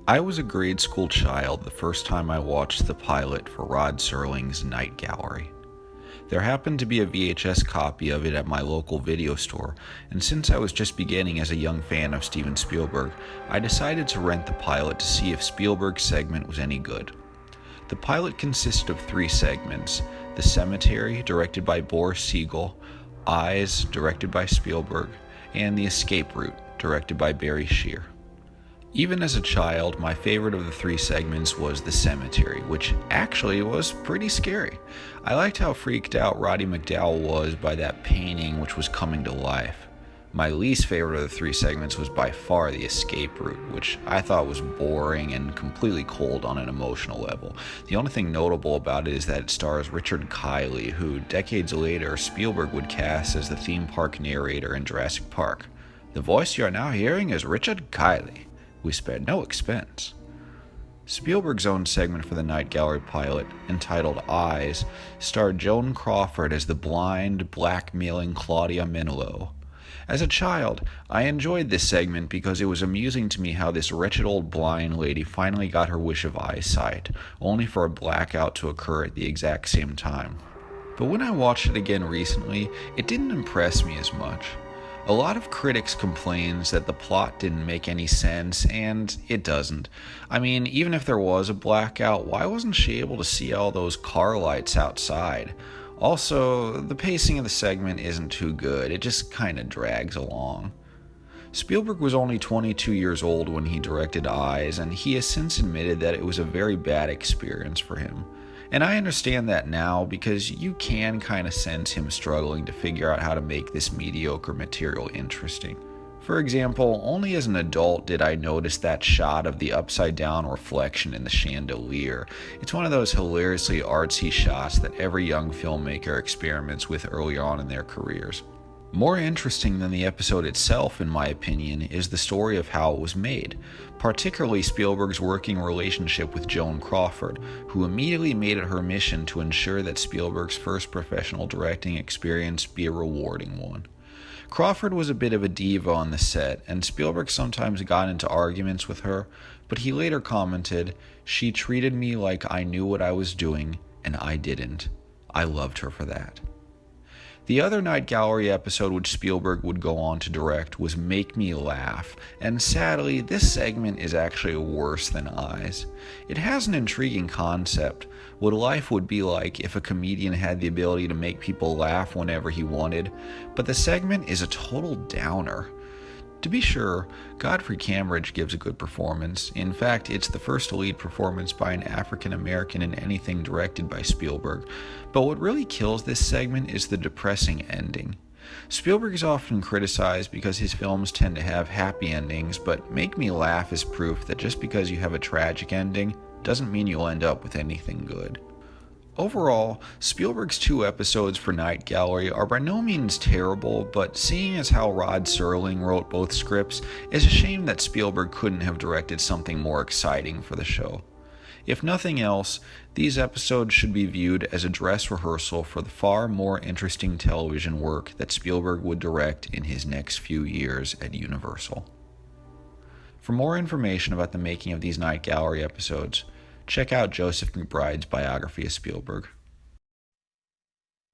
I was a grade school child the first time I watched the pilot for Rod Serling's Night Gallery. There happened to be a VHS copy of it at my local video store, and since I was just beginning as a young fan of Steven Spielberg, I decided to rent the pilot to see if Spielberg's segment was any good. The pilot consisted of 3 segments: The Cemetery, directed by Boris Siegel, Eyes, directed by Spielberg, and The Escape Route, directed by Barry Shear. Even as a child, my favorite of the 3 segments was The Cemetery, which actually was pretty scary. I liked how freaked out Roddy McDowall was by that painting which was coming to life. My least favorite of the 3 segments was by far The Escape Route, which I thought was boring and completely cold on an emotional level. The only thing notable about it is that it stars Richard Kiley, who decades later Spielberg would cast as the theme park narrator in Jurassic Park. The voice you are now hearing is Richard Kiley. We spared no expense. Spielberg's own segment for the Night Gallery pilot, entitled Eyes, starred Joan Crawford as the blind, blackmailing Claudia Menlo. As a child, I enjoyed this segment because it was amusing to me how this wretched old blind lady finally got her wish of eyesight, only for a blackout to occur at the exact same time. But when I watched it again recently, it didn't impress me as much. A lot of critics complains that the plot didn't make any sense, and it doesn't. I mean, even if there was a blackout, why wasn't she able to see all those car lights outside? Also, the pacing of the segment isn't too good, it just kinda drags along. Spielberg was only 22 years old when he directed Eyes, and he has since admitted that it was a very bad experience for him. And I understand that now because you can kind of sense him struggling to figure out how to make this mediocre material interesting. For example, only as an adult did I notice that shot of the upside-down reflection in the chandelier. It's one of those hilariously artsy shots that every young filmmaker experiments with early on in their careers. More interesting than the episode itself, in my opinion, is the story of how it was made, particularly Spielberg's working relationship with Joan Crawford, who immediately made it her mission to ensure that Spielberg's first professional directing experience be a rewarding one. Crawford was a bit of a diva on the set, and Spielberg sometimes got into arguments with her, but he later commented, "She treated me like I knew what I was doing, and I didn't. I loved her for that." The other Night Gallery episode which Spielberg would go on to direct was Make Me Laugh, and sadly, this segment is actually worse than Eyes. It has an intriguing concept, what life would be like if a comedian had the ability to make people laugh whenever he wanted, but the segment is a total downer. To be sure, Godfrey Cambridge gives a good performance. In fact, it's the first lead performance by an African American in anything directed by Spielberg. But what really kills this segment is the depressing ending. Spielberg is often criticized because his films tend to have happy endings, but Make Me Laugh is proof that just because you have a tragic ending doesn't mean you'll end up with anything good. Overall, Spielberg's 2 episodes for Night Gallery are by no means terrible, but seeing as how Rod Serling wrote both scripts, it's a shame that Spielberg couldn't have directed something more exciting for the show. If nothing else, these episodes should be viewed as a dress rehearsal for the far more interesting television work that Spielberg would direct in his next few years at Universal. For more information about the making of these Night Gallery episodes, check out Joseph McBride's biography of Spielberg.